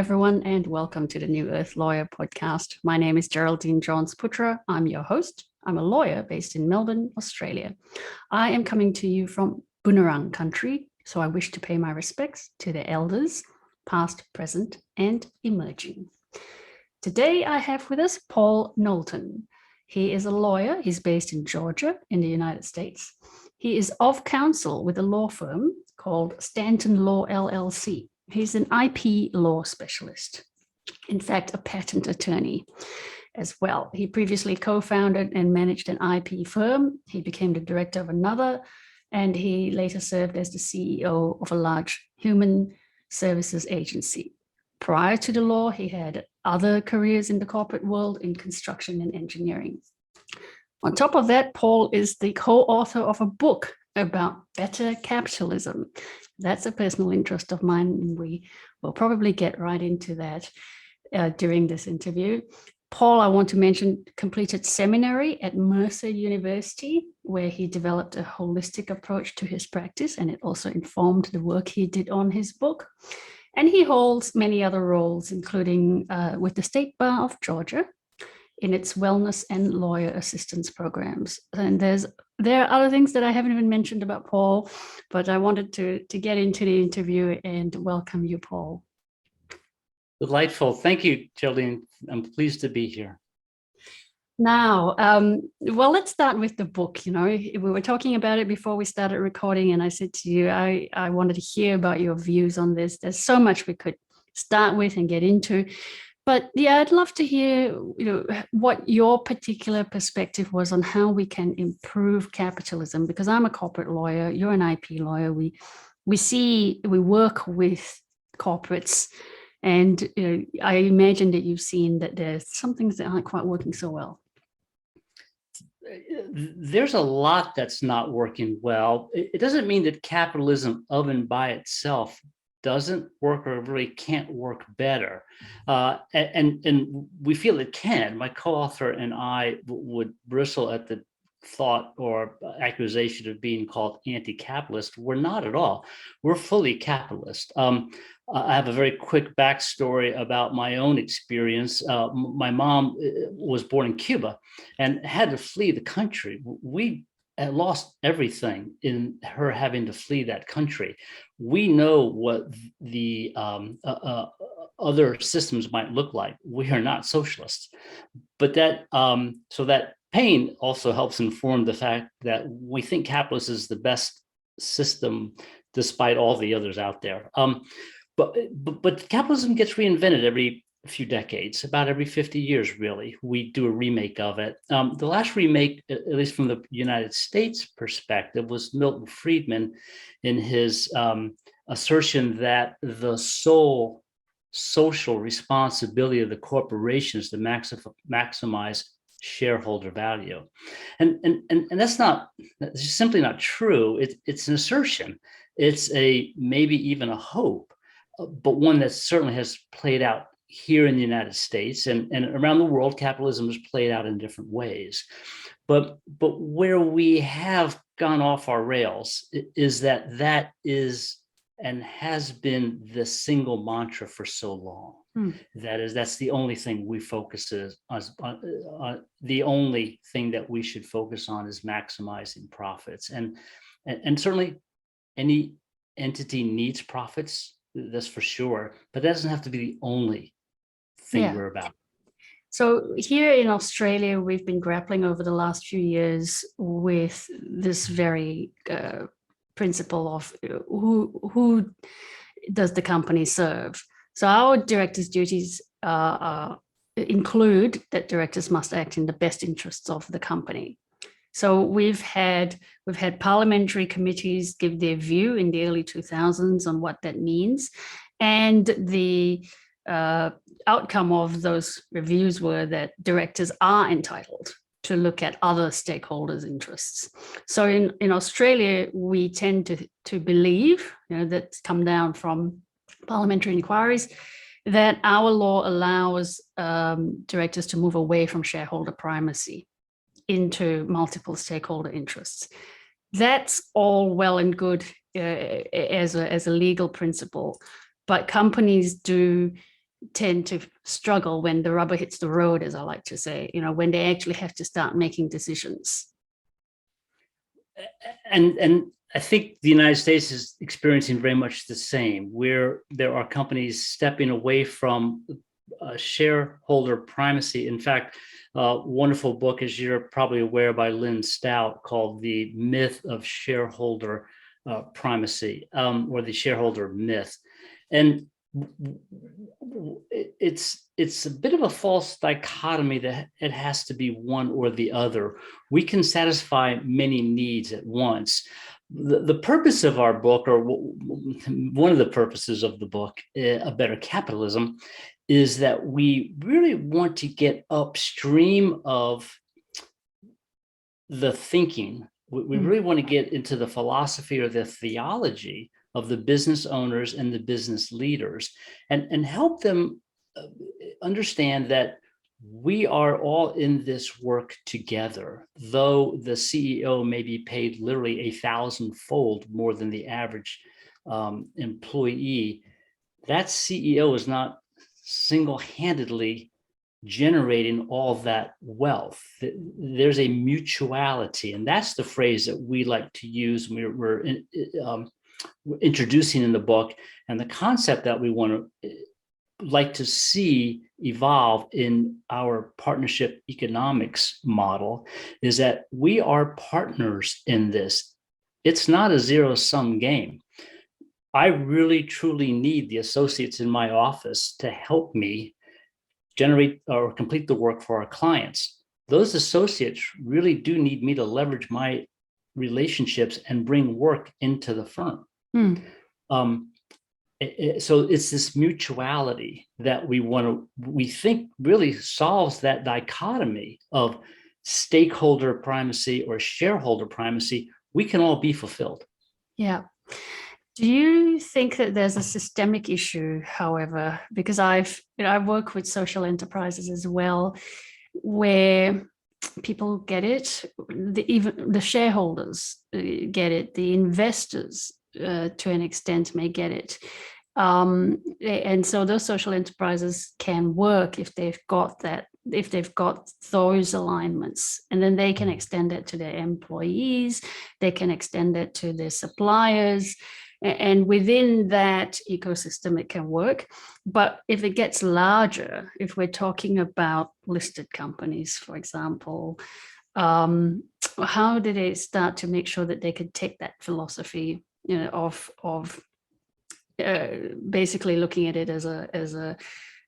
everyone, and welcome to the New Earth Lawyer podcast. My name is Geraldine Johns-Putra. I'm your host. I'm a lawyer based in Melbourne, Australia. I am coming to you from Bunurong country, so I wish to pay my respects to the elders, past, present, and emerging. Today, I have with us Paul Knowlton. He is a lawyer. He's based in Georgia in the United States. He is of counsel with a law firm called Stanton Law LLC. He's an IP law specialist, in fact, a patent attorney as well. He previously co-founded and managed an IP firm. He became the director of another, and he later served as the CEO of a large human services agency. Prior to the law, he had other careers in the corporate world in construction and engineering. On top of that, Paul is the co-author of a book about Better Capitalism. That's a personal interest of mine, and we will probably get right into that during this interview. Paul, I want to mention, completed seminary at Mercer University, where he developed a holistic approach to his practice, and it also informed the work he did on his book. And he holds many other roles, including with the State Bar of Georgia in its wellness and lawyer assistance programs. And there are other things that I haven't even mentioned about Paul, but I wanted to get into the interview and welcome you, Paul. Delightful. Thank you, Geraldine. I'm pleased to be here. Now, well, let's start with the book. You know, we were talking about it before we started recording, and I said to you, I wanted to hear about your views on this. There's so much we could start with and get into. But yeah, I'd love to hear, what your particular perspective was on how we can improve capitalism, because I'm a corporate lawyer, you're an IP lawyer. We work with corporates, and I imagine that you've seen that there's some things that aren't quite working so well. There's a lot that's not working well. It doesn't mean that capitalism of and by itself doesn't work or really can't work better. And we feel it can. My co-author and I would bristle at the thought or accusation of being called anti-capitalist. We're not at all. We're fully capitalist. I have a very quick backstory about my own experience. My mom was born in Cuba and had to flee the country. We lost everything in her having to flee that country. We know what the other systems might look like. We are not socialists, but that pain also helps inform the fact that we think capitalism is the best system, despite all the others out there. But capitalism gets reinvented every few decades, about every 50 years, really. We do a remake of it. The last remake, at least from the United States perspective, was Milton Friedman in his assertion that the sole social responsibility of the corporations to maximize shareholder value. And that's just simply not true. It's an assertion. It's maybe even a hope, but one that certainly has played out here in the United States and around the world. Capitalism has played out in different ways. But where we have gone off our rails is that is and has been the single mantra for so long. That's the only thing we focus on. The only thing that we should focus on is maximizing profits. And certainly any entity needs profits, that's for sure, but that doesn't have to be the only thing we're about. So here in Australia, we've been grappling over the last few years with this very principle of who does the company serve. So our directors' duties include that directors must act in the best interests of the company. So we've had parliamentary committees give their view in the early 2000s on what that means, and the outcome of those reviews were that directors are entitled to look at other stakeholders' interests. So in Australia, we tend to believe, that's come down from parliamentary inquiries, that our law allows directors to move away from shareholder primacy into multiple stakeholder interests. That's all well and good as a legal principle, but companies do tend to struggle when the rubber hits the road, as I like to say, when they actually have to start making decisions. And I think the United States is experiencing very much the same, where there are companies stepping away from shareholder primacy. In fact, a wonderful book, as you're probably aware, by Lynn Stout, called The Myth of Shareholder Primacy, or the shareholder myth. And it's a bit of a false dichotomy that it has to be one or the other. We can satisfy many needs at once. The purpose of our book, or one of the purposes of the book, A Better Capitalism, is that we really want to get upstream of the thinking. We really want to get into the philosophy or the theology of the business owners and the business leaders, and help them understand that we are all in this work together. Though the CEO may be paid literally 1,000-fold more than the average employee, that CEO is not single-handedly generating all that wealth. There's a mutuality, and that's the phrase that we like to use when we're introducing in the book, and the concept that we want to like to see evolve in our partnership economics model is that we are partners in this. It's not a zero-sum game. I really truly need the associates in my office to help me generate or complete the work for our clients. Those associates really do need me to leverage my relationships and bring work into the firm. So it's this mutuality that we think really solves that dichotomy of stakeholder primacy or shareholder primacy. We can all be fulfilled. Yeah. Do you think that there's a systemic issue, however, because I work with social enterprises as well, where people get it, even the shareholders get it, the investors to an extent may get it. And so those social enterprises can work if they've got those alignments, and then they can extend it to their employees, they can extend it to their suppliers, and within that ecosystem it can work. But if it gets larger, if we're talking about listed companies, for example, how do they start to make sure that they can take that philosophy, of basically looking at it as a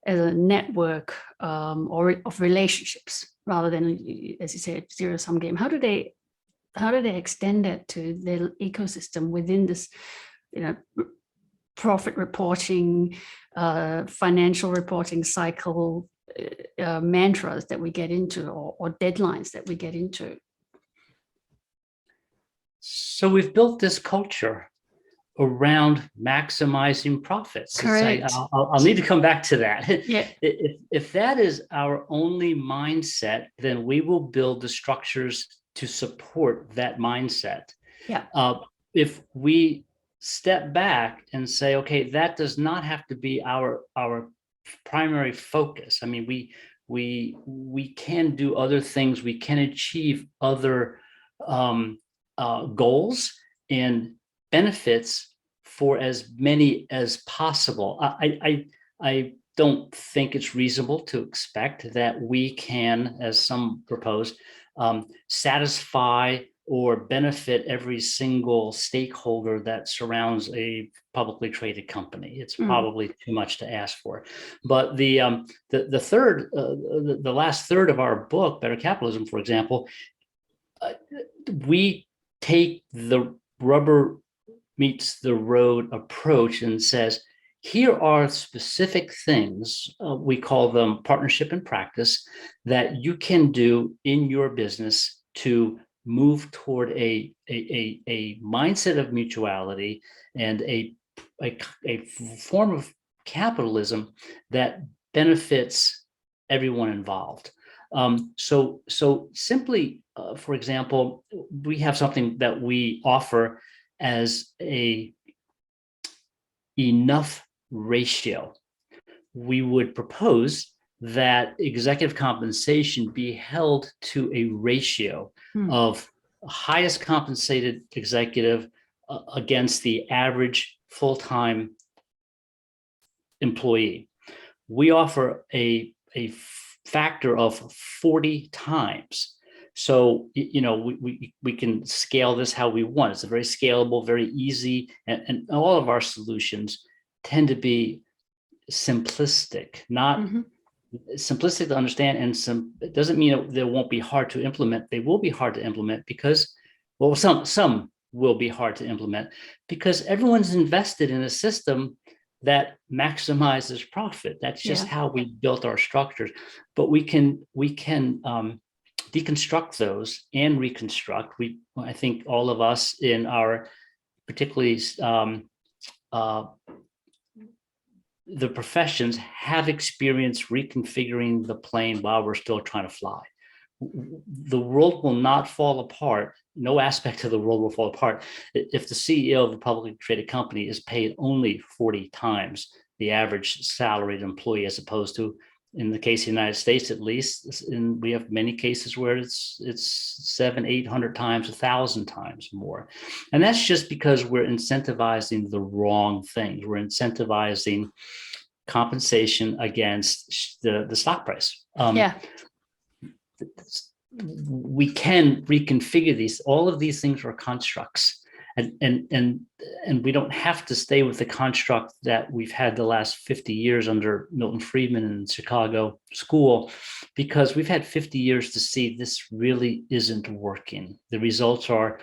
network or of relationships rather than, as you say, zero-sum game? How do they extend it to their ecosystem within this, profit reporting, financial reporting cycle mantras that we get into, or deadlines that we get into? So we've built this culture around maximizing profits. Correct. I'll need to come back to that. Yeah. If that is our only mindset, then we will build the structures to support that mindset. Yeah. If we step back and say, okay, that does not have to be our primary focus. I mean, we can do other things. We can achieve other goals and benefits for as many as possible. I don't think it's reasonable to expect that we can, as some propose, satisfy or benefit every single stakeholder that surrounds a publicly traded company. It's probably too much to ask for. But the last third of our book, Better Capitalism, for example, we take the rubber meets the road approach and says, here are specific things, we call them partnership and practice, that you can do in your business to move toward a mindset of mutuality and a form of capitalism that benefits everyone involved. So simply, for example, we have something that we offer as a enough ratio. we would propose that executive compensation be held to a ratio of highest compensated executive against the average full-time employee. We offer a factor of 40 times. So, we can scale this how we want. It's a very scalable, very easy, and all of our solutions tend to be simplistic, not simplistic to understand. And it doesn't mean they won't be hard to implement. They will be hard to implement because, well, some will be hard to implement because everyone's invested in a system that maximizes profit. That's just how we built our structures. But we can deconstruct those and reconstruct. I think all of us in our, particularly the professions, have experienced reconfiguring the plane while we're still trying to fly. The world will not fall apart. No aspect of the world will fall apart if the CEO of a publicly traded company is paid only 40 times the average salaried employee, as opposed to, in the case of the United States, at least, and we have many cases where it's 700, 800 times, 1,000 times more. And that's just because we're incentivizing the wrong things. We're incentivizing compensation against the stock price. We can reconfigure these. All of these things are constructs. And we don't have to stay with the construct that we've had the last 50 years under Milton Friedman in Chicago School, because we've had 50 years to see this really isn't working. The results are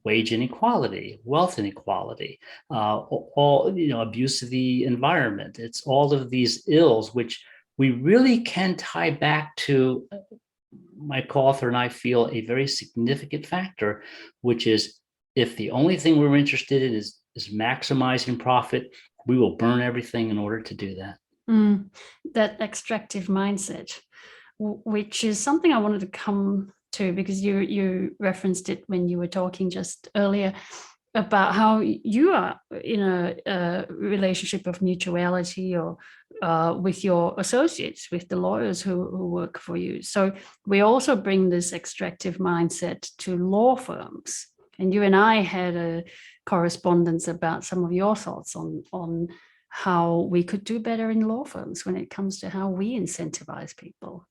wage inequality, wealth inequality, abuse of the environment. It's all of these ills, which we really can tie back to, my co-author and I feel, a very significant factor, which is, if the only thing we're interested in is maximizing profit, we will burn everything in order to do that. That extractive mindset, which is something I wanted to come to, because you referenced it when you were talking just earlier about how you are in a relationship of mutuality or with your associates, with the lawyers who work for you. So we also bring this extractive mindset to law firms. And you and I had a correspondence about some of your thoughts on how we could do better in law firms when it comes to how we incentivize people.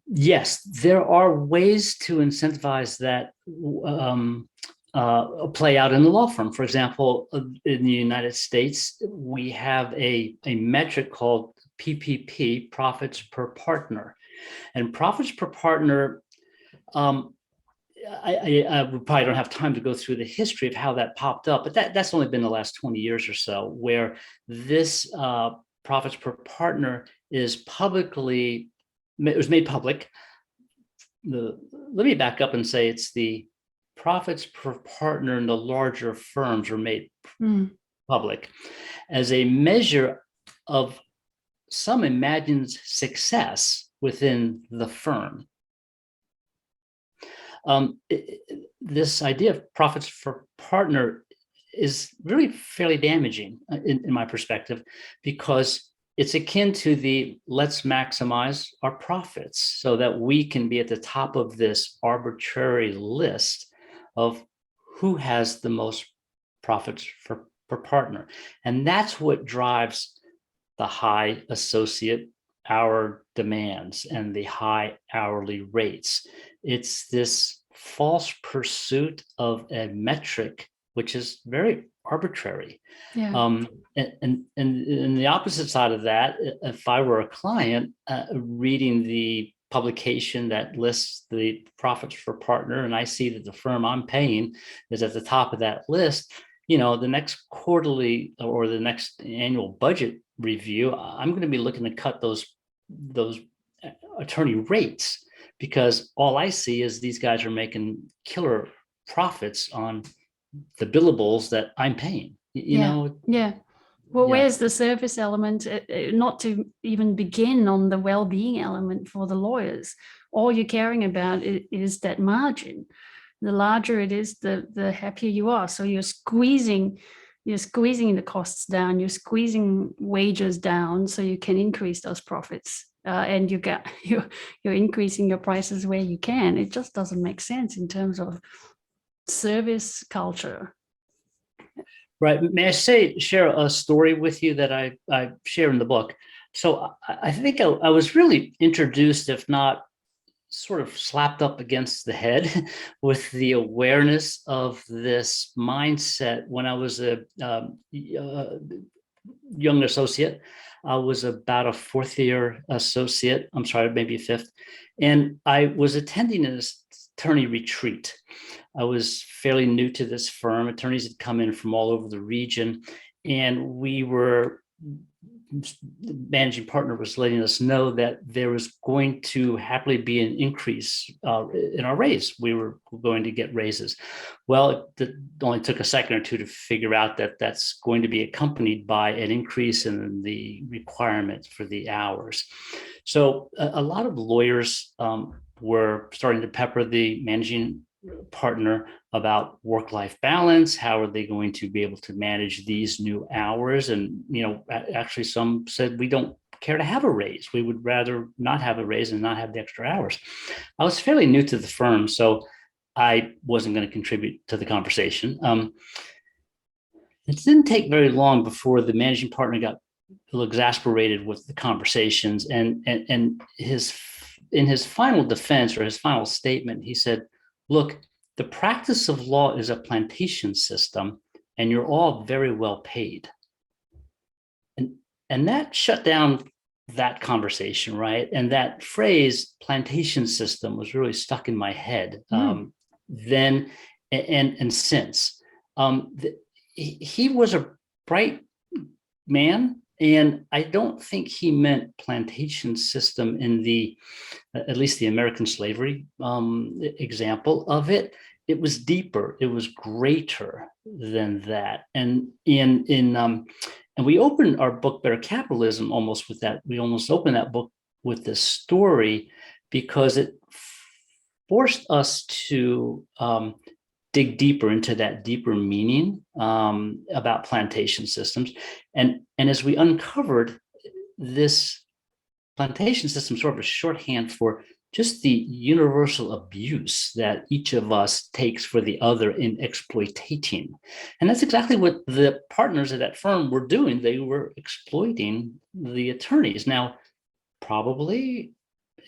Yes, there are ways to incentivize that play out in the law firm. For example, in the United States, we have a metric called PPP, profits per partner. And profits per partner, I probably don't have time to go through the history of how that popped up, but that's only been the last 20 years or so, where this profits per partner is it was made public. Let me back up and say it's the profits per partner in the larger firms are made public as a measure of some imagined success within the firm. This idea of profits per partner is really fairly damaging in my perspective, because it's akin to the let's maximize our profits so that we can be at the top of this arbitrary list of who has the most profits per partner. And that's what drives the high associate hour demands and the high hourly rates. It's this false pursuit of a metric which is very arbitrary. And the opposite side of that, if I were a client reading the publication that lists the profits per partner, and I see that the firm I'm paying is at the top of that list, the next quarterly or the next annual budget review, I'm going to be looking to cut those attorney rates, because all I see is these guys are making killer profits on the billables that I'm paying. Where's the service element? Not to even begin on the well-being element for the lawyers. All you're caring about is that margin. The larger it is, the happier you are. So you're squeezing you're squeezing the costs down, you're squeezing wages down so you can increase those profits. And you're increasing your prices where you can. It just doesn't make sense in terms of service culture. Right. May I share a story with you that I share in the book? So I think I was really introduced, if not sort of slapped up against the head with the awareness of this mindset when I was a young associate. I was about a fourth year associate. I'm sorry, maybe a fifth. And I was attending an attorney retreat. I was fairly new to this firm. Attorneys had come in from all over the region, and the managing partner was letting us know that there was going to happily be an increase in our raise. We were going to get raises. Well, it only took a second or two to figure out that that's going to be accompanied by an increase in the requirements for the hours. So a lot of lawyers were starting to pepper the managing partner about work-life balance. How are they going to be able to manage these new hours? And, actually some said, we don't care to have a raise. We would rather not have a raise and not have the extra hours. I was fairly new to the firm, so I wasn't going to contribute to the conversation. It didn't take very long before the managing partner got a little exasperated with the conversations, and in his final defense, or his final statement, he said, look, the practice of law is a plantation system, and you're all very well paid. And that shut down that conversation, right? And that phrase, plantation system, was really stuck in my head then and since. He was a bright man, and I don't think he meant plantation system in at least the American slavery example of it. It was deeper. It was greater than that. And and we opened our book, Better Capitalism, almost with that. We almost opened that book with this story because it forced us to dig deeper into that deeper meaning about plantation systems. And as we uncovered, this plantation system, sort of a shorthand for just the universal abuse that each of us takes for the other in exploiting. And that's exactly what the partners at that firm were doing. They were exploiting the attorneys. Now, probably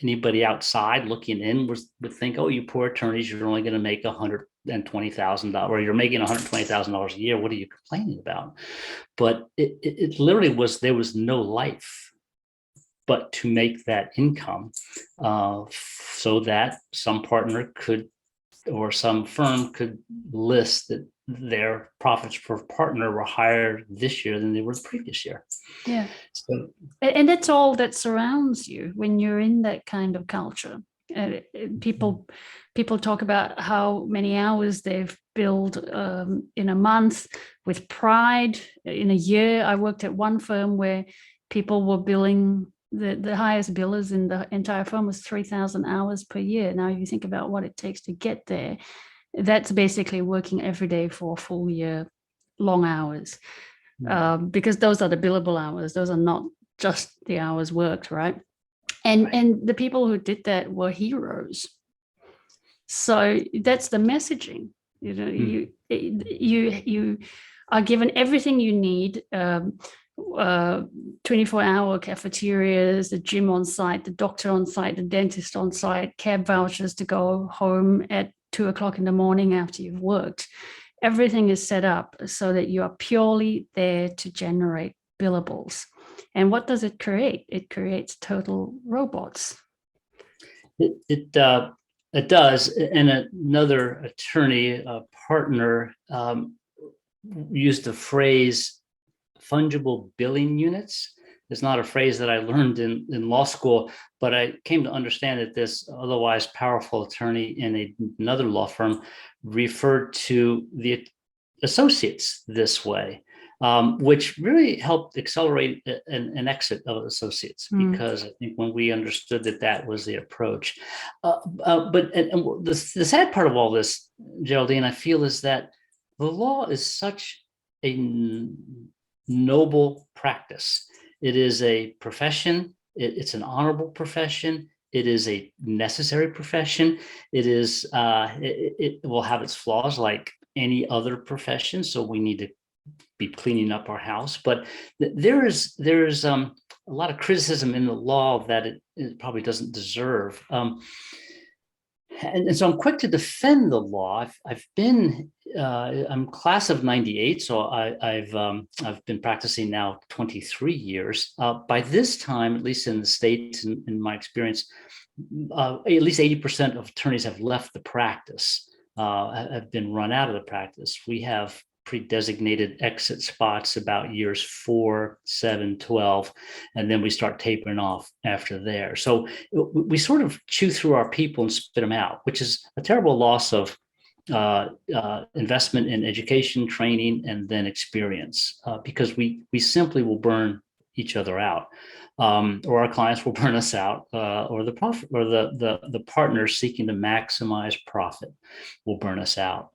anybody outside looking in would think, oh, you poor attorneys, you're only going to make $120,000, or you're making $120,000 a year. What are you complaining about? But it literally was, there was no life but to make that income so that some partner could, or some firm could list that their profits per partner were higher this year than they were the previous year. Yeah. So, and that's all that surrounds you when you're in that kind of culture. People talk about how many hours they've billed in a month with pride. In a year, I worked at one firm where people were billing, the highest billers in the entire firm was 3,000 hours per year. Now, if you think about what it takes to get there, that's basically working every day for a full year, long hours, because those are the billable hours. Those are not just the hours worked, right? And the people who did that were heroes. So that's the messaging. You are given everything you need. 24-hour cafeterias, the gym on site, the doctor on site, the dentist on site, cab vouchers to go home at 2:00 in the morning after you've worked. Everything is set up so that you are purely there to generate billables. And what does it create? It creates total robots. It does. And another attorney, a partner, used the phrase fungible billing units. It's not a phrase that I learned in law school, but I came to understand that this otherwise powerful attorney in another law firm referred to the associates this way, which really helped accelerate an exit of associates, because I think when we understood that was the approach. But the sad part of all this, Geraldine, I feel, is that the law is such a noble practice. It is a profession. It's an honorable profession. It is a necessary profession. It will have its flaws like any other profession. So we need to be cleaning up our house. But there is a lot of criticism in the law that it probably doesn't deserve. And so I'm quick to defend the law. I'm class of '98, so I've been practicing now 23 years. By this time, at least in the States, in my experience, at least 80% of attorneys have left the practice, have been run out of the practice. We have pre-designated exit spots about years 4, 7, 12, and then we start tapering off after there. So we sort of chew through our people and spit them out, which is a terrible loss of investment in education, training, and then experience, because we simply will burn each other out, or our clients will burn us out, or the partners seeking to maximize profit will burn us out.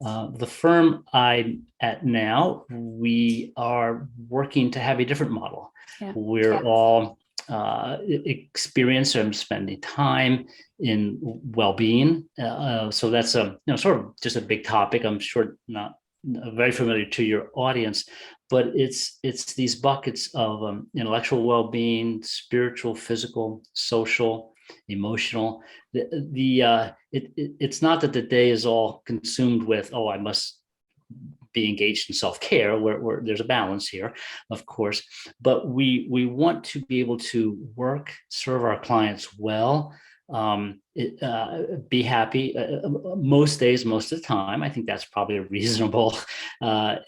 The firm I'm at now, we are working to have a different model. Yeah. We're all experienced and spending time in well-being. So that's sort of just a big topic. I'm sure not very familiar to your audience, but it's these buckets of intellectual well-being, spiritual, physical, social, emotional. It's not that the day is all consumed with, I must be engaged in self-care, where there's a balance here, of course, but we want to be able to work, serve our clients well, be happy most days, most of the time. I think that's probably a reasonable goal.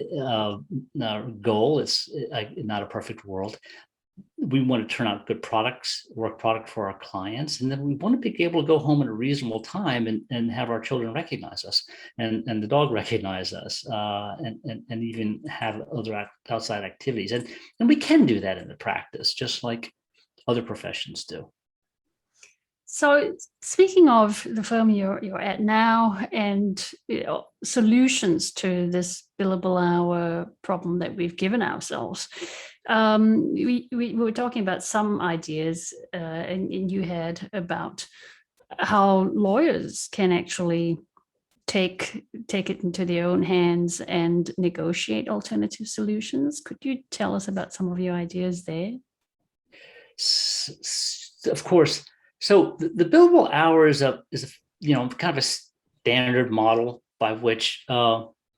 It's not a perfect world. We want to turn out good products, work product for our clients, and then we want to be able to go home at a reasonable time and have our children recognize us, and the dog recognize us, and even have other outside activities. And we can do that in the practice, just like other professions do. So speaking of the firm you're at now and solutions to this billable hour problem that we've given ourselves, we were talking about some ideas, and you had about how lawyers can actually take it into their own hands and negotiate alternative solutions. Could you tell us about some of your ideas there? Of course. So the billable hour is a kind of a standard model by which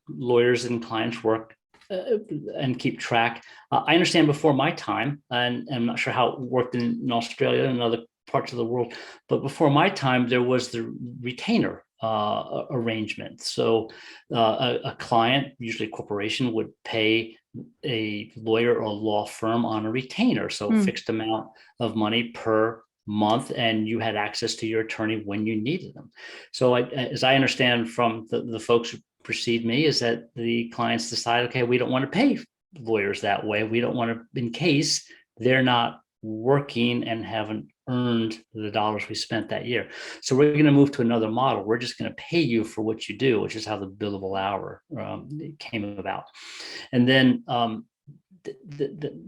lawyers and clients work and keep track. I understand before my time, and I'm not sure how it worked in Australia and other parts of the world, but before my time, there was the retainer arrangement. So a client, usually a corporation, would pay a lawyer or law firm on a retainer, so fixed amount of money per month, and you had access to your attorney when you needed them. So as I understand from the folks who precede me, is that the clients decide, okay, we don't want to pay lawyers that way. We don't want to, in case they're not working and haven't earned the dollars we spent that year. So we're going to move to another model. We're just going to pay you for what you do, which is how the billable hour came about. And then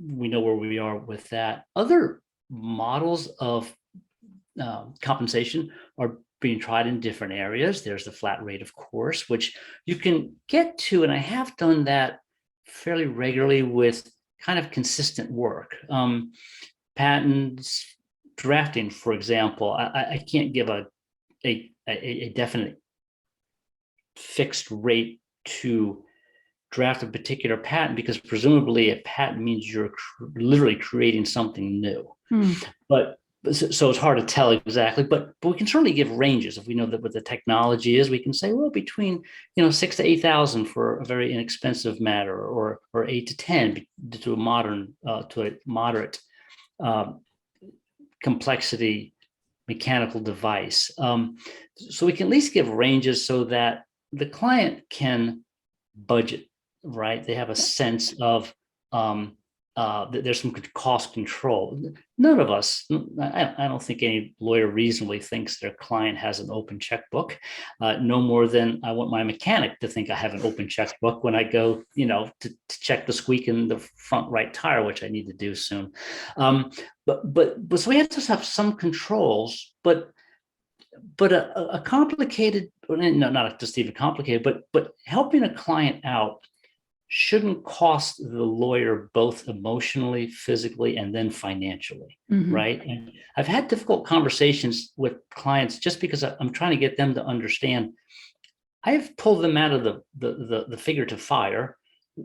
we know where we are with that. Other models of compensation are being tried in different areas. There's the flat rate, of course, which you can get to, and I have done that fairly regularly with kind of consistent work. Patents, drafting, for example, I can't give a definite fixed rate to draft a particular patent, because presumably a patent means you're literally creating something new. But so it's hard to tell exactly, but we can certainly give ranges. If we know that what the technology is, we can say, well, between 6,000 to 8,000 for a very inexpensive matter, or 8 to 10 to a moderate complexity mechanical device. So we can at least give ranges so that the client can budget, right? They have a sense of there's some cost control. None of us, I don't think any lawyer reasonably thinks their client has an open checkbook, no more than I want my mechanic to think I have an open checkbook when I go, to check the squeak in the front right tire, which I need to do soon. But so we have to have some controls, but a complicated, no, not just even complicated, but helping a client out shouldn't cost the lawyer both emotionally, physically, and then financially, right? And I've had difficult conversations with clients just because I'm trying to get them to understand. I've pulled them out of the figure to fire.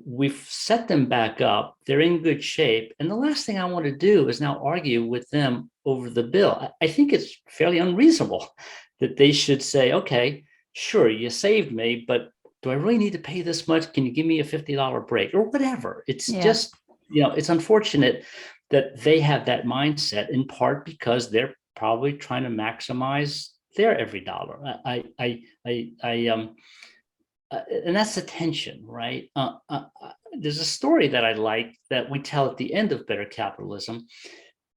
We've set them back up. They're in good shape. And the last thing I want to do is now argue with them over the bill. I think it's fairly unreasonable that they should say, okay, sure, you saved me, but do I really need to pay this much? Can you give me a $50 break or whatever? It's just, it's unfortunate that they have that mindset, in part because they're probably trying to maximize their every dollar. And that's the tension, right? There's a story that I like that we tell at the end of Better Capitalism.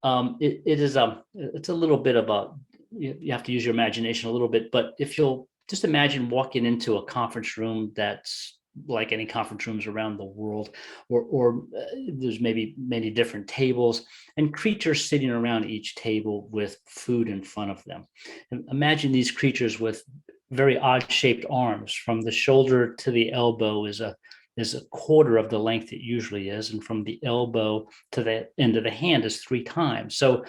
It's a little bit of you have to use your imagination a little bit, but if you'll just imagine walking into a conference room that's like any conference rooms around the world, or there's maybe many different tables and creatures sitting around each table with food in front of them. And imagine these creatures with very odd shaped arms. From the shoulder to the elbow is a quarter of the length it usually is, and from the elbow to the end of the hand is 3 times. So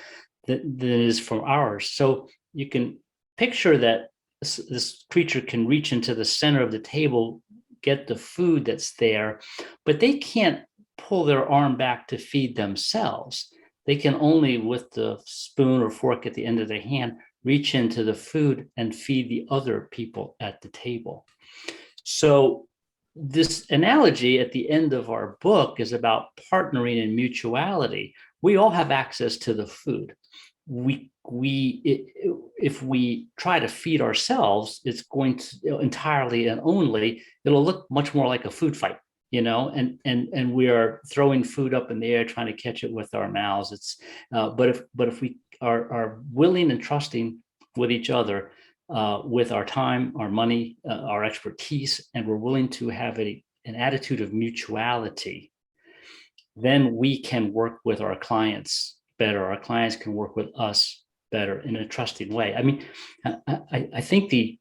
that is from ours. So you can picture that this creature can reach into the center of the table, get the food that's there, but they can't pull their arm back to feed themselves. They can only, with the spoon or fork at the end of their hand, reach into the food and feed the other people at the table. So this analogy at the end of our book is about partnering and mutuality. We all have access to the food. If we try to feed ourselves, it's going to entirely and only, it'll look much more like a food fight, and we are throwing food up in the air, trying to catch it with our mouths. It's but if we are willing and trusting with each other, with our time, our money, our expertise, and we're willing to have an attitude of mutuality, then we can work with our clients better. Our clients can work with us better in a trusting way. I mean, I think the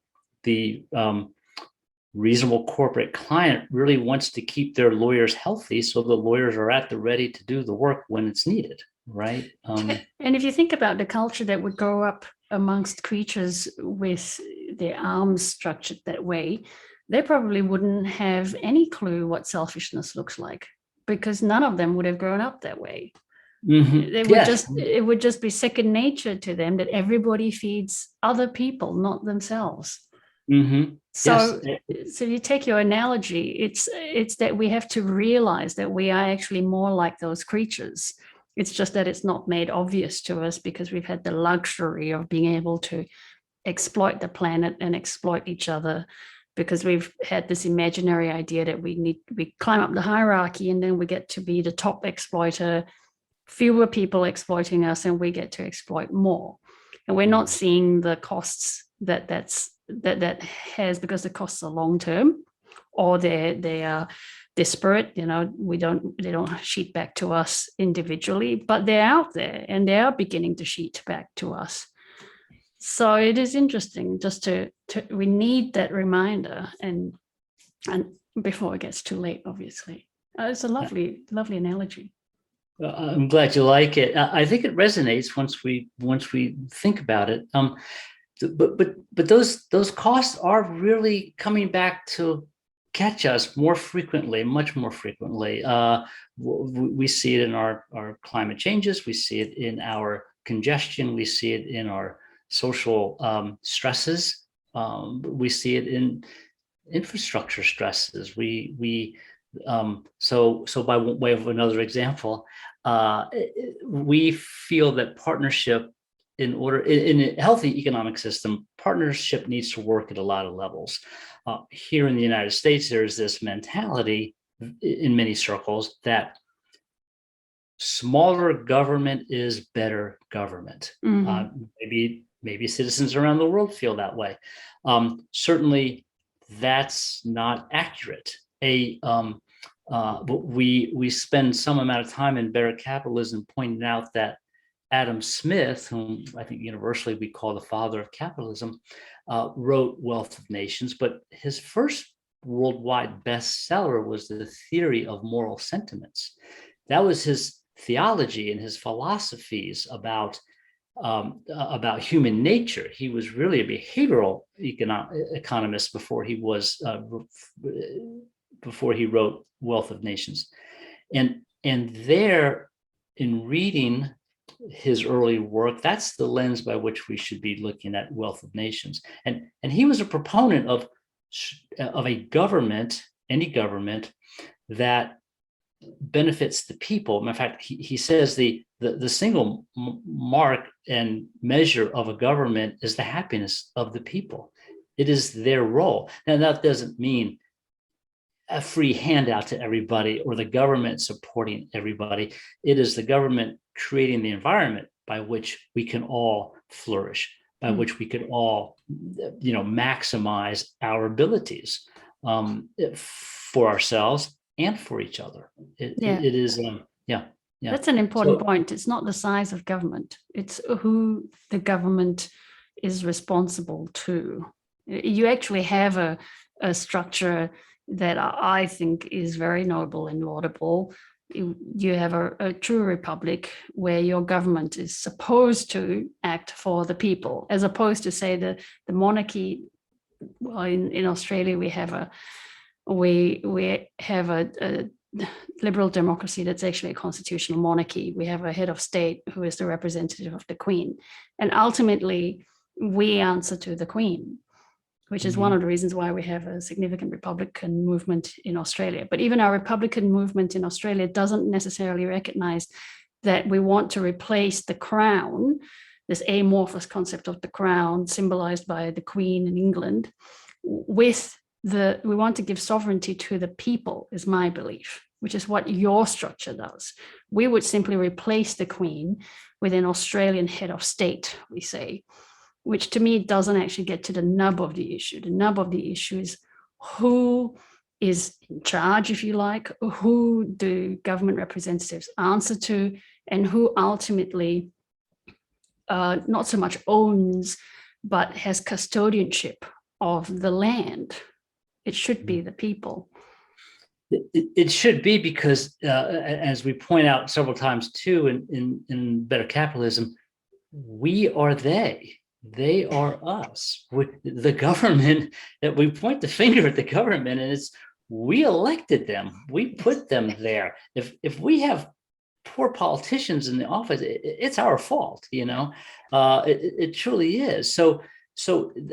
reasonable corporate client really wants to keep their lawyers healthy, so the lawyers are at the ready to do the work when it's needed, right? And if you think about the culture that would grow up amongst creatures with their arms structured that way, they probably wouldn't have any clue what selfishness looks like, because none of them would have grown up that way. It would just be second nature to them that everybody feeds other people, not themselves. So you take your analogy, it's that we have to realize that we are actually more like those creatures. It's just that it's not made obvious to us because we've had the luxury of being able to exploit the planet and exploit each other, because we've had this imaginary idea that we climb up the hierarchy and then we get to be the top exploiter, fewer people exploiting us, and we get to exploit more. And we're not seeing the costs that has, because the costs are long term, or they are disparate. They don't sheet back to us individually, but they're out there and they are beginning to sheet back to us. So it is interesting just we need that reminder, and before it gets too late, obviously. It's a lovely analogy. I'm glad you like it. I think it resonates once we think about it. But those costs are really coming back to catch us more frequently, much more frequently. We see it in our climate changes. We see it in our congestion. We see it in our social stresses. We see it in infrastructure stresses. So by way of another example, we feel that partnership, in a healthy economic system, partnership needs to work at a lot of levels. Here in the United States, there's this mentality in many circles that smaller government is better government. Maybe citizens around the world feel that way. Certainly, that's not accurate. But we spend some amount of time in Better Capitalism pointing out that Adam Smith, whom I think universally we call the father of capitalism, wrote Wealth of Nations, but his first worldwide bestseller was The Theory of Moral Sentiments. That was his theology and his philosophies about human nature. He was really a behavioral economist before he wrote Wealth of Nations. And there, in reading his early work, that's the lens by which we should be looking at Wealth of Nations. And he was a proponent of a government, any government, that benefits the people. Matter of fact, he says the single mark and measure of a government is the happiness of the people. It is their role. Now, that doesn't mean a free handout to everybody or the government supporting everybody. It is the government creating the environment by which we can all flourish, by which we could all, maximize our abilities for ourselves and for each other. It is, yeah. That's an important point. It's not the size of government. It's who the government is responsible to. You actually have a structure that I think is very noble and laudable. You have a true republic where your government is supposed to act for the people, as opposed to, say, the monarchy. Well, in Australia, we have a liberal democracy that's actually a constitutional monarchy. We have a head of state who is the representative of the Queen. And ultimately, we answer to the Queen, which is one of the reasons why we have a significant Republican movement in Australia. But even our Republican movement in Australia doesn't necessarily recognize that we want to replace the crown, this amorphous concept of the crown symbolized by the Queen in England, with we want to give sovereignty to the people, is my belief, which is what your structure does. We would simply replace the Queen with an Australian head of state, we say, which to me doesn't actually get to the nub of the issue. The nub of the issue is who is in charge, if you like, who do government representatives answer to, and who ultimately not so much owns, but has custodianship of the land. It should be the people. It should be, because as we point out several times too in Better Capitalism, we are they. They are us. The government, that we point the finger at the government, and it's we elected them. We put them there. If we have poor politicians in the office, it's our fault. It truly is. So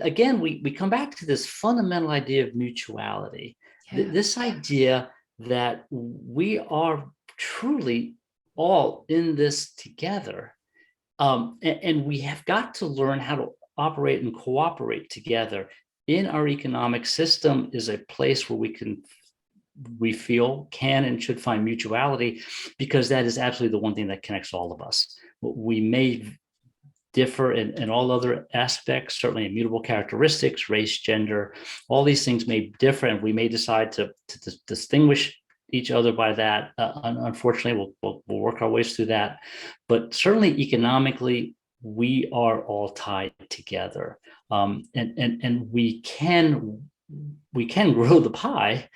again, we come back to this fundamental idea of mutuality. Yeah. This idea that we are truly all in this together. And we have got to learn how to operate and cooperate together. In our economic system is a place where we feel can and should find mutuality, because that is absolutely the one thing that connects all of us. We may differ in all other aspects, certainly immutable characteristics, race, gender, all these things may differ, and we may decide to distinguish each other by that. Unfortunately, we'll work our ways through that. But certainly economically, we are all tied together, and we can grow the pie,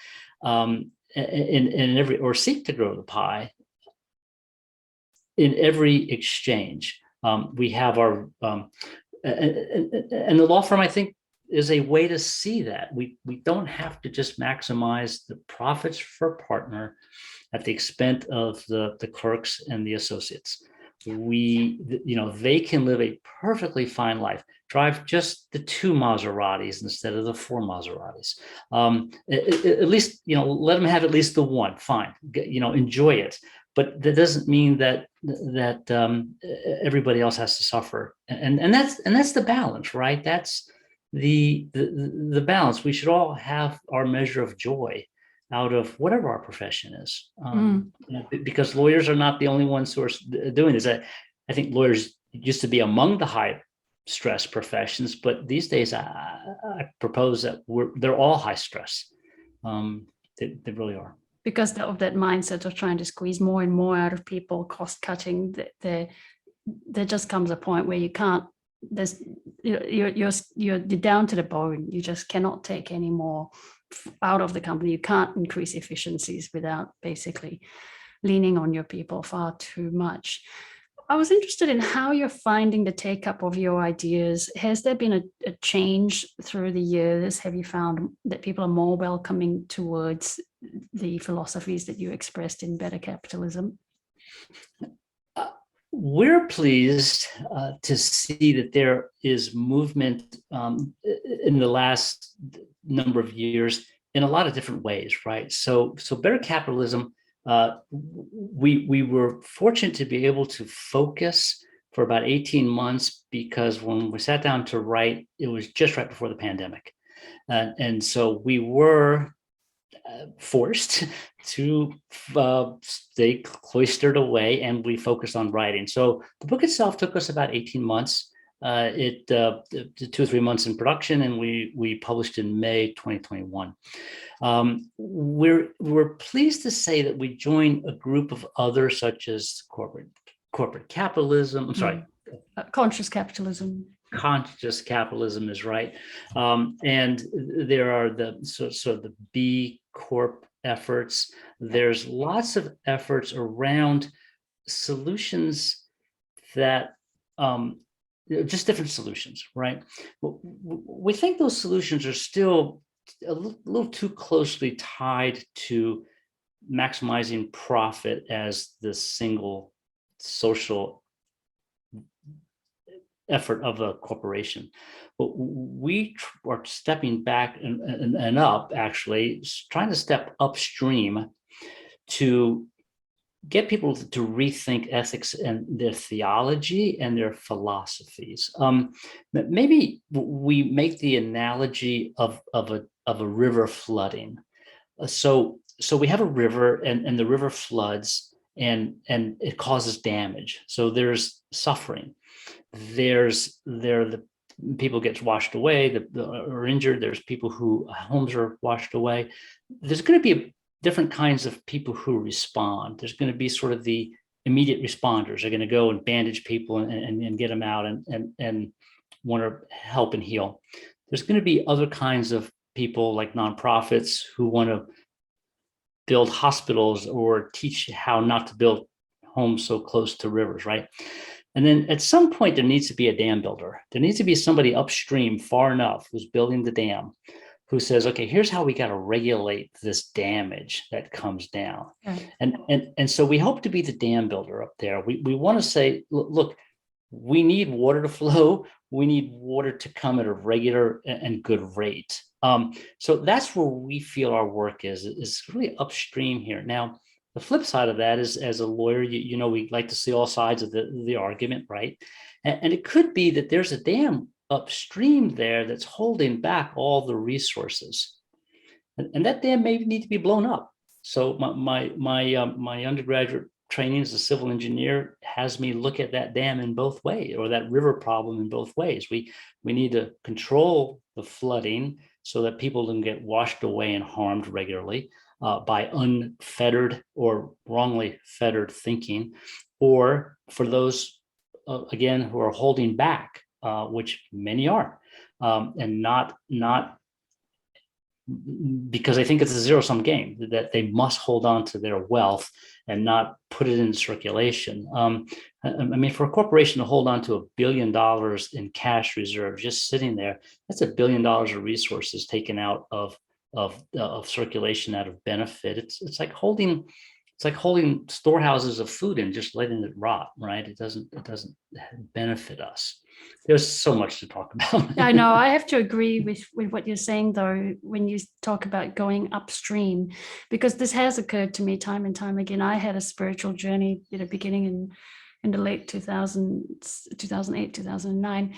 in every, or seek to grow the pie in every exchange. We have our and the law firm, I think, is a way to see that. We don't have to just maximize the profits for a partner at the expense of the clerks and the associates. They can live a perfectly fine life, drive just the 2 Maseratis instead of the 4 Maseratis. At least, let them have at least the one, fine, enjoy it. But that doesn't mean that everybody else has to suffer. And that's the balance, right? That's the balance. We should all have our measure of joy, out of whatever our profession is. Because lawyers are not the only ones who are doing this. I think lawyers used to be among the high stress professions, but these days I propose that they're all high stress. They really are. Because of that mindset of trying to squeeze more and more out of people, cost cutting, there just comes a point where you can't. You're down to the bone. You just cannot take any more out of the company. You can't increase efficiencies without basically leaning on your people far too much. I was interested in how you're finding the take up of your ideas. Has there been a change through the years? Have you found that people are more welcoming towards the philosophies that you expressed in Better Capitalism? We're pleased to see that there is movement in the last number of years in a lot of different ways, right? So Better Capitalism, we were fortunate to be able to focus for about 18 months because when we sat down to write, it was just right before the pandemic. And so we were forced to stay cloistered away, and we focused on writing. So the book itself took us about 18 months. It 2 or 3 months in production, and we published in May 2021. We're pleased to say that we joined a group of others, such as corporate capitalism. I'm sorry, conscious capitalism. Conscious capitalism is right, and there are the B Corp efforts. There's lots of efforts around solutions that just different solutions, right? We think those solutions are still a little too closely tied to maximizing profit as the single social effort of a corporation. But we are stepping back and up, actually, trying to step upstream to get people to rethink ethics and their theology and their philosophies. Maybe we make the analogy of a river flooding. So we have a river, and the river floods, and it causes damage. So there's suffering. There the people get washed away, or injured. There's people who homes are washed away. There's going to be different kinds of people who respond. There's going to be sort of the immediate responders. They're going to go and bandage people and get them out and want to help and heal. There's going to be other kinds of people, like nonprofits, who want to build hospitals or teach how not to build homes so close to rivers, right? And then at some point, there needs to be a dam builder. There needs to be somebody upstream far enough who's building the dam, who says, okay, here's how we got to regulate this damage that comes down. Right. And so we hope to be the dam builder up there. We want to say, look, we need water to flow. We need water to come at a regular and good rate. So that's where we feel our work is really upstream here. Now, the flip side of that is, as a lawyer, you know, we like to see all sides of the argument, right? And it could be that there's a dam upstream there that's holding back all the resources, and that dam may need to be blown up. So my undergraduate training as a civil engineer has me look at that dam in both ways, or that river problem in both ways. We need to control the flooding so that people don't get washed away and harmed regularly by unfettered or wrongly fettered thinking, or for those again who are holding back, which many are, and not because I think it's a zero-sum game, that they must hold on to their wealth and not put it in circulation. I mean, for a corporation to hold on to $1 billion in cash reserves just sitting there, that's $1 billion of resources taken out of circulation out of benefit. It's like holding storehouses of food and just letting it rot, right? It doesn't benefit us. There's so much to talk about. I know. I have to agree with what you're saying, though, when you talk about going upstream, because this has occurred to me time and time again. I had a spiritual journey, beginning in the late 2000s, 2008, 2009.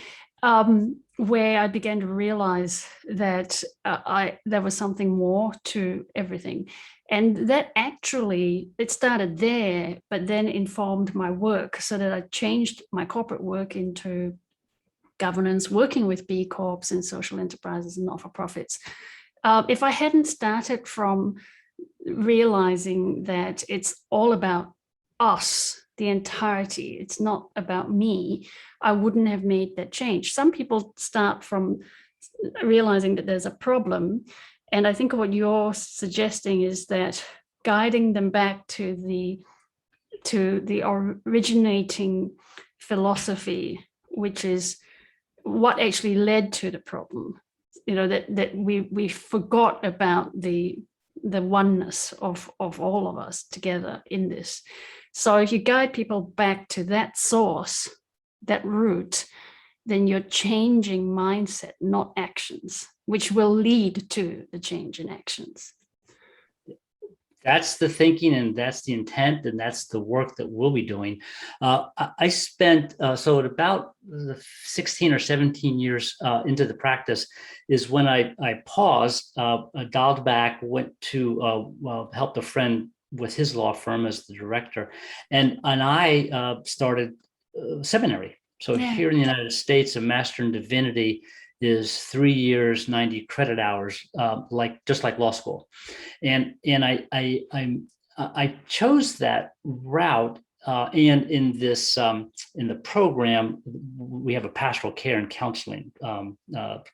where I began to realize that there was something more to everything. And that actually, it started there, but then informed my work so that I changed my corporate work into governance, working with B Corps and social enterprises and not-for-profits. If I hadn't started from realizing that it's all about us, the entirety, it's not about me, I wouldn't have made that change. Some people start from realizing that there's a problem. And I think what you're suggesting is that guiding them back to the originating philosophy, which is what actually led to the problem, that we forgot about the oneness of all of us together in this. So if you guide people back to that source, that root, then you're changing mindset, not actions, which will lead to the change in actions. That's the thinking, and that's the intent, and that's the work that we'll be doing. I spent, so at about 16 or 17 years into the practice is when I paused, dialed back, went to help a friend with his law firm as the director, and I started seminary. So here in the United States, a Master in Divinity is 3 years, 90 credit hours, just like law school. And I chose that route. And in this in the program, we have a pastoral care and counseling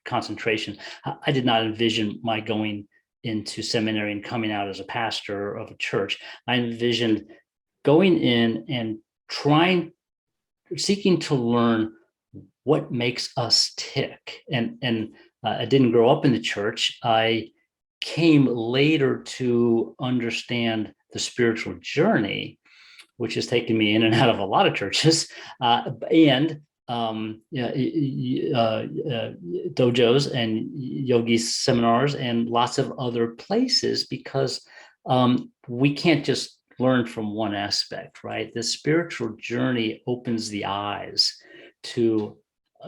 concentration. I did not envision my going into seminary and coming out as a pastor of a church. I envisioned going in and seeking to learn what makes us tick. And I didn't grow up in the church. I came later to understand the spiritual journey, which has taken me in and out of a lot of churches, and dojos and yogi seminars and lots of other places, because we can't just learn from one aspect, right? The spiritual journey opens the eyes to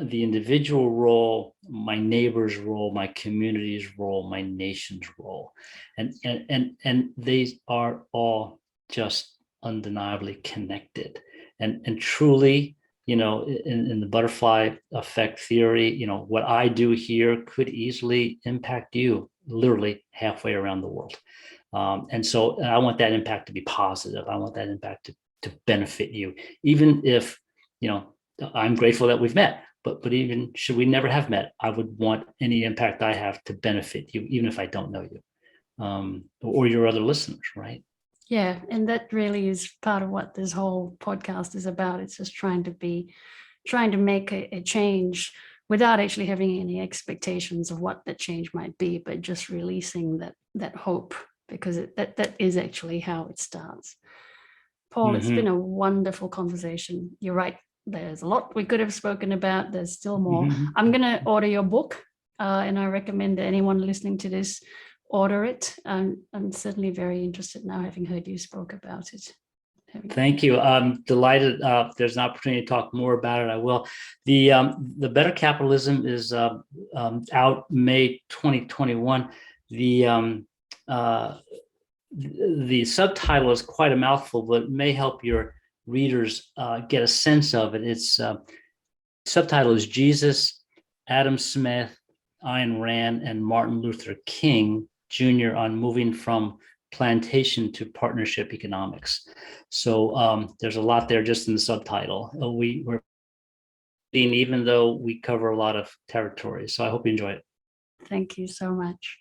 the individual role, my neighbor's role, my community's role, my nation's role. And these are all just undeniably connected. And truly, in the butterfly effect theory, what I do here could easily impact you literally halfway around the world. And so I want that impact to be positive. I want that impact to benefit you, even if, I'm grateful that we've met. But even should we never have met, I would want any impact I have to benefit you, even if I don't know you, or your other listeners, right? Yeah, and that really is part of what this whole podcast is about. It's just trying to make a change without actually having any expectations of what that change might be, but just releasing that hope, because that is actually how it starts. Paul, It's been a wonderful conversation. You're right. There's a lot we could have spoken about. There's still more. I'm going to order your book, and I recommend that anyone listening to this order it. I'm certainly very interested now, having heard you spoke about it. Thank you. I'm delighted. There's an opportunity to talk more about it. I will. The Better Capitalism is out May 2021. The subtitle is quite a mouthful, but it may help your readers get a sense of it. Its subtitle is Jesus, Adam Smith, Ayn Rand, and Martin Luther King Jr. on moving from plantation to partnership economics. So there's a lot there just in the subtitle. We're even though we cover a lot of territory. So I hope you enjoy it. Thank you so much.